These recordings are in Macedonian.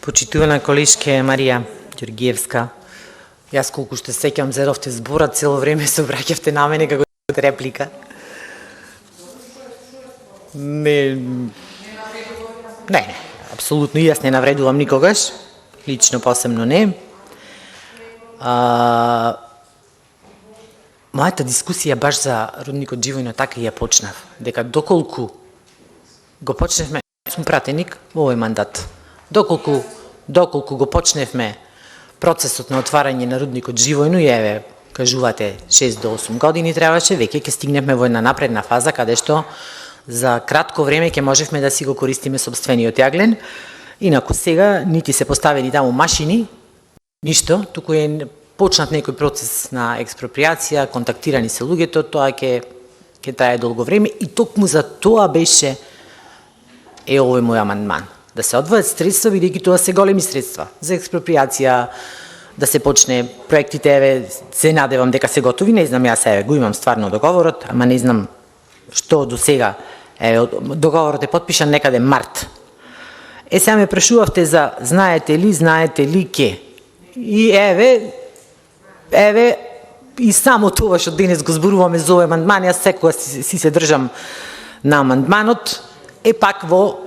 Почитувана колешке Марија Ѓоргиевска, јас колку што сеќам зедовте збора, цело време се обраќавте на мене како реплика. Не, апсолутно и јас не навредувам никогаш, лично посебно не. Мојата дискусија баш за рудникот Живојно така и ја почнав, дека доколку го почневме, сум пратеник во овој мандат, доколку го почневме процесот на отварање на рудникот Живојно, и еве, кажувате 6 до 8 години требаше, веќе ќе стигневме во една напредна фаза, каде што за кратко време ќе можевме да си го користиме сопствениот јаглен. Инаку сега нити се поставени таму машини, ништо, туку е почнат некој процес на експроприација, контактирани се луѓето, тоа ќе трае долго време и токму за тоа беше овој мој амандман. Да се одвојат средства, бидејќи тоа се големи средства за експроприација, да се почне проектите, еве, се надевам дека се готови, не знам, јас еве го имам стварно договорот, ама не знам што до сега, еве, договорот е подпишан некаде март. Сега ме прашувавте за знаете ли ке. И еве, и само тоа што денес го зборуваме за овој амандман, јас секогаш си се држам на амандманот, е пак во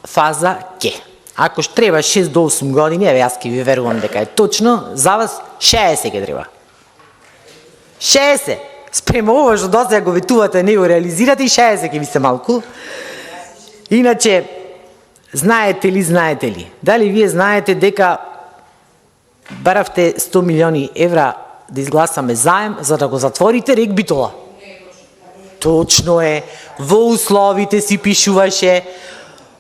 фаза ке. Ако што треба 6 до 8 години, еве јас ќе ви верувам дека е точно, за вас 60 ќе треба. 60! Спрема ова што досега го ветувате, не го реализирате, и 60 ќе ви се малку. Иначе, знаете ли? Дали вие знаете дека баравте 100 милиони евра да изгласаме заем за да го затворите рек Битола? Точно е. Во условите си пишуваше,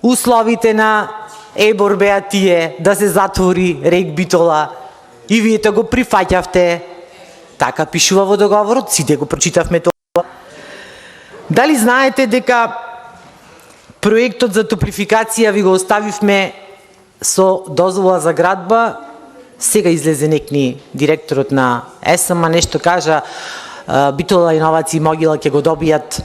условите на ЕБОР беа тие да се затвори рек Битола и вие тоа го прифаќавте. Така пишува во договорот, сите го прочитавме тоа. Дали знаете дека проектот за топлификација ви го оставивме со дозвола за градба? Сега излезе некни директорот на ЕСМ, нешто кажа, Битола, Иновации, Могила ќе го добијат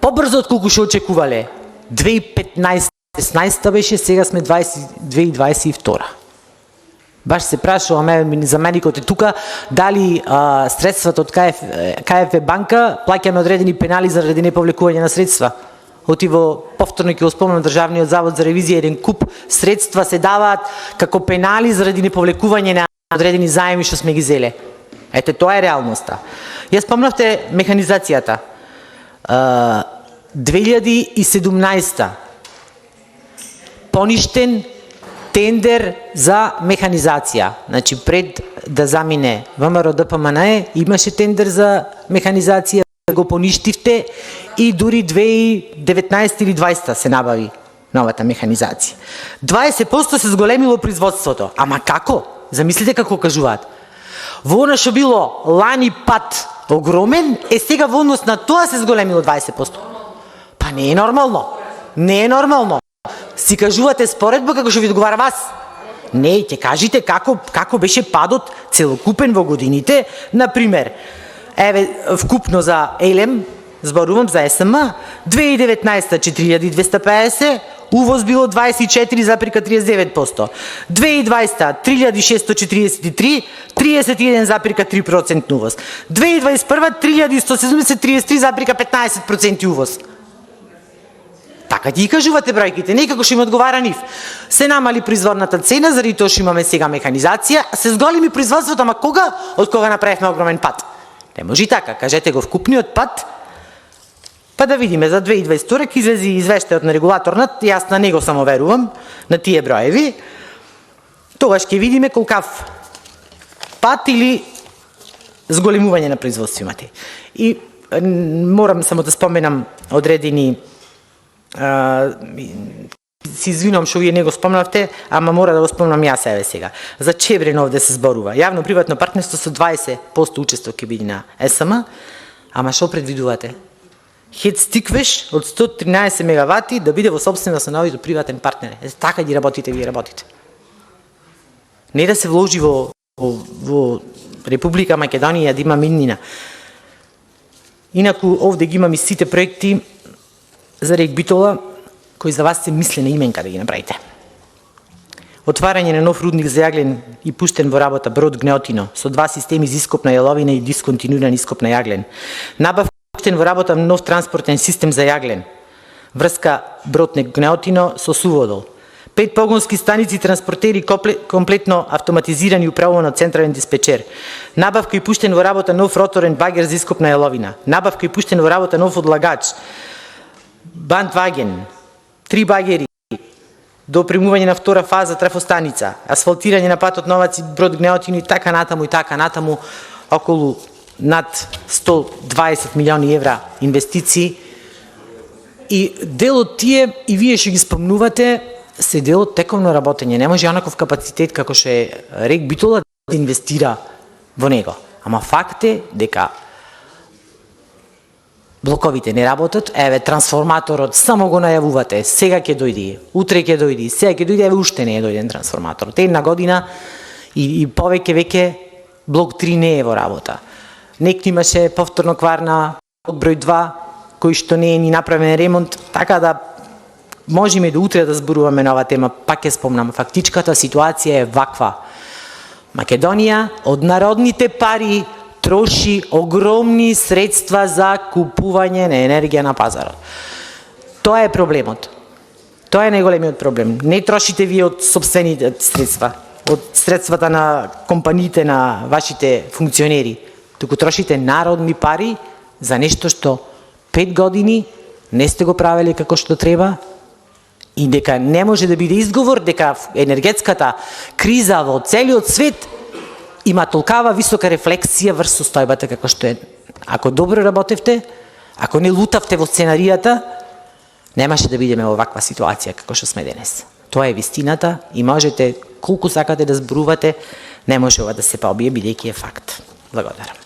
побрзо од колку што очекувале. 2015-16 беше, сега сме 2022. Баш се прашуваме, заменикот е тука, дали средствата од КФВ банка плаќаме одредени пенали заради неповлекување на средства. Отиво повторно ќе го спомнам, Државниот завод за ревизија, еден куп средства се даваат како пенали заради неповлекување на одредени заеми што сме ги зеле. Ете, тоа е реалноста. Ја спомнавте механизацијата. 2017 поништен тендер за механизација. Значи, пред да замине ВМРО ДПМНЕ, имаше тендер за механизација, го поништивте и дури 2019 или 2020 се набави новата механизација. 20% се зголемило производството. Ама како? Замислите како кажуваат. Во она што било лани пат огромен, сега во однос на тоа се зголемило 20%. Па не е нормално. Не е нормално. Си кажувате споредба како што ви одговара вас. Не, ќе кажите како беше падот целокупен во годините. Например, еве вкупно за ЕЛЕМ, зборувам за СМ, 2019 4250, увоз било 24,39%. 2020 3643, 31,3% увоз. 2021 3170, 33,15% увоз. Така ги кажувате бројките, некако што им одговара нив. Се намали производната цена, заради тоа што имаме сега механизација, се зголеми производството, ама кога? Од кога направивме огромен пат? Не може така, кажете го вкупниот пат, па да видиме за 2022 ќе излезе извештајот на регулаторнат, јас на него само верувам, на тие броеви, тогаш ќе видиме колкав пат или зголемување на производство имате. И морам само да споменам одредени, си извинувам што вие не го спомнавте, ама мора да го спомнам јас еве сега. За Чебрен овде се зборува. Јавно-приватно партнерство со 20% учество ќе биде на СМ, ама што предвидувате? ХЕЦ Стиквеш од 113 мегавати да биде во собственост на овој приватен партнер. Така ги работите, вие работите. Не да се вложи во Република Македонија да има миннина. Инаку овде ги имам и сите проекти за рек Битола, кои за вас се мислени именка да ги направите. Отварање на нов рудник за јаглен и пуштен во работа брод Гнеотино со 2 системи за ископ на јаловина и дисконтинуиран ископ на јаглен. Набавка пуштен во работа нов транспортен систем за јаглен. Врска брод Гнеотино со суводол. 5 погонски станици транспортери комплетно автоматизирани и управувано од централен диспечер. Набавка и пуштен во работа нов роторен багер за ископ на јаловина. Набавка и пуштен во работа нов одлагач. Бандваген. 3 багери. До примување на втора фаза трафостаница. Асфалтирање на патот Новац и брод Гнеотино и така натаму околу над 120 милиони евра инвестиции. И дел од тие, и вие ќе ги спомнувате, се дел од тековно работење. Не може онаков капацитет како што е РЕК Битола да инвестира во него. Ама факт е дека блоковите не работат, еве трансформаторот само го најавувате, сега ќе дојде, утре ќе дојде, сега ќе дојде, еве уште не е дојден трансформаторот. Една година и повеќе веќе блок 3 не е во работа. Некто имаше повторно квар на број 2, кој што не е ни направен ремонт, така да можеме до утре да зборуваме на оваа тема, пак ќе спомнам, фактичката ситуација е ваква. Македонија од народните пари троши огромни средства за купување на енергија на пазарот. Тоа е проблемот. Тоа е најголемиот проблем. Не трошите вие од сопствените средства, од средствата на компаниите на вашите функционери, туку трошите народни пари за нешто што 5 години не сте го правеле како што треба и дека не може да биде изговор дека енергетската криза во целиот свет има толкава висока рефлексија врз состојбата како што е. Ако добро работевте, ако не лутавте во сценаријата, немаше да бидеме во ваква ситуација како што сме денес. Тоа е вистината и можете колку сакате да зборувате, не може ова да се побие бидејќи е факт. Благодарам.